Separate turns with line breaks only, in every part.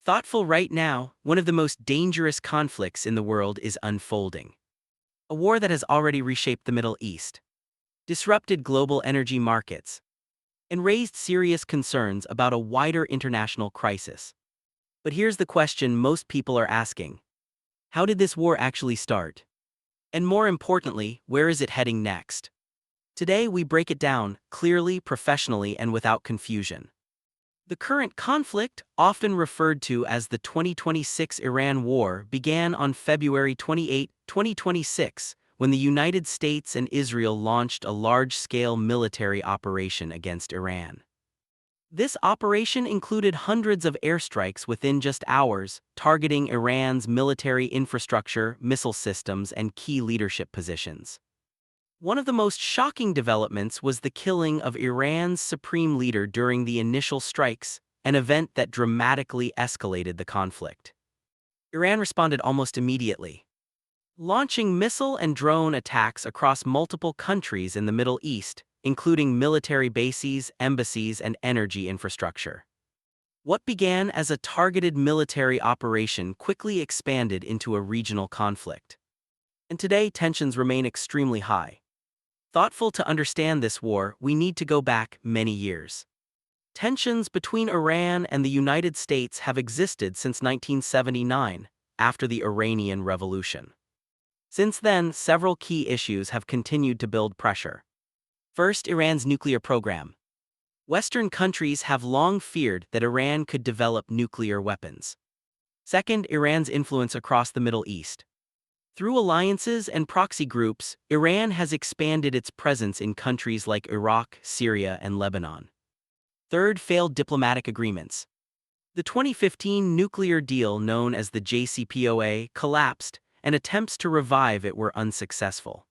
Thoughtful right now, one of the most dangerous conflicts in the world is unfolding. A war that has already reshaped the Middle East, disrupted global energy markets, and raised serious concerns about a wider international crisis. But here's the question most people are asking. How did this war actually start? And more importantly, where is it heading next? Today we break it down, clearly, professionally, and without confusion. The current conflict, often referred to as the 2026 Iran War, began on February 28, 2026, when the United States and Israel launched a large-scale military operation against Iran. This operation included hundreds of airstrikes within just hours, targeting Iran's military infrastructure, missile systems, and key leadership positions. One of the most shocking developments was the killing of Iran's supreme leader during the initial strikes, an event that dramatically escalated the conflict. Iran responded almost immediately, launching missile and drone attacks across multiple countries in the Middle East, including military bases, embassies, and energy infrastructure. What began as a targeted military operation quickly expanded into a regional conflict. And today, tensions remain extremely high. Thoughtful to understand this war, we need to go back many years. Tensions between Iran and the United States have existed since 1979, after the Iranian Revolution. Since then, several key issues have continued to build pressure. First, Iran's nuclear program. Western countries have long feared that Iran could develop nuclear weapons. Second, Iran's influence across the Middle East. Through alliances and proxy groups, Iran has expanded its presence in countries like Iraq, Syria, and Lebanon. Third, failed diplomatic agreements. The 2015 nuclear deal known as the JCPOA collapsed, and attempts to revive it were unsuccessful.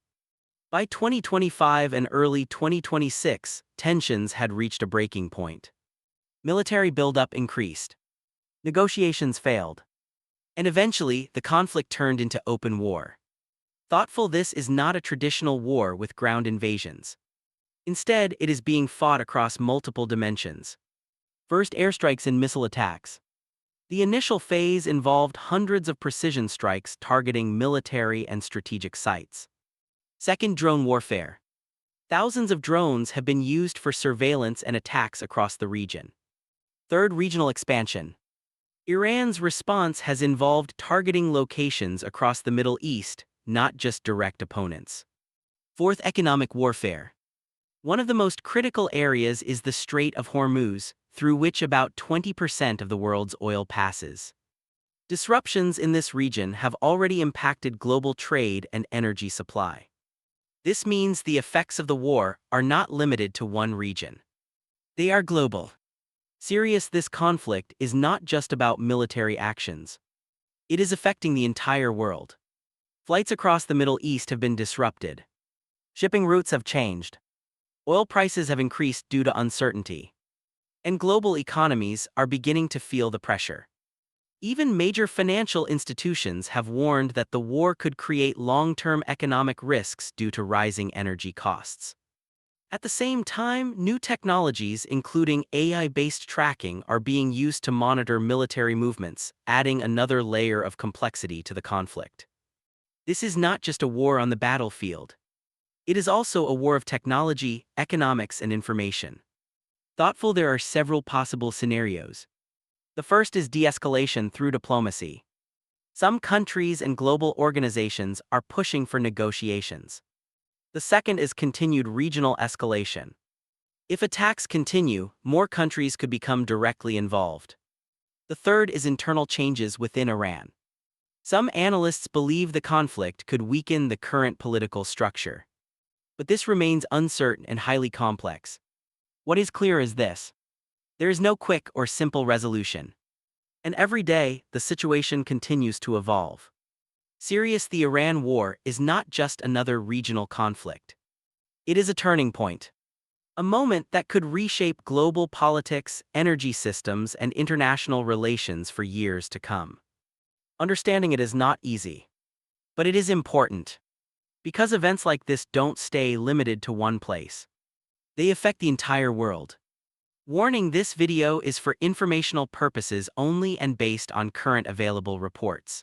By 2025 and early 2026, tensions had reached a breaking point. Military buildup increased. Negotiations failed. And eventually, the conflict turned into open war. Thoughtful, this is not a traditional war with ground invasions. Instead, it is being fought across multiple dimensions. First, airstrikes and missile attacks. The initial phase involved hundreds of precision strikes targeting military and strategic sites. Second, drone warfare. Thousands of drones have been used for surveillance and attacks across the region. Third, regional expansion. Iran's response has involved targeting locations across the Middle East, not just direct opponents. Fourth, economic warfare. One of the most critical areas is the Strait of Hormuz, through which about 20% of the world's oil passes. Disruptions in this region have already impacted global trade and energy supply. This means the effects of the war are not limited to one region. They are global. This conflict is not just about military actions. It is affecting the entire world. Flights across the Middle East have been disrupted. Shipping routes have changed. Oil prices have increased due to uncertainty. And global economies are beginning to feel the pressure. Even major financial institutions have warned that the war could create long-term economic risks due to rising energy costs. At the same time, new technologies, including AI-based tracking, are being used to monitor military movements, adding another layer of complexity to the conflict. This is not just a war on the battlefield. It is also a war of technology, economics, and information. Thoughtful, there are several possible scenarios. The first is de-escalation through diplomacy. Some countries and global organizations are pushing for negotiations. The second is continued regional escalation. If attacks continue, more countries could become directly involved. The third is internal changes within Iran. Some analysts believe the conflict could weaken the current political structure. But this remains uncertain and highly complex. What is clear is this: there is no quick or simple resolution. And every day, the situation continues to evolve. The Iran war is not just another regional conflict. It is a turning point. A moment that could reshape global politics, energy systems, and international relations for years to come. Understanding it is not easy. But it is important. Because events like this don't stay limited to one place. They affect the entire world. Warning: this video is for informational purposes only and based on current available reports.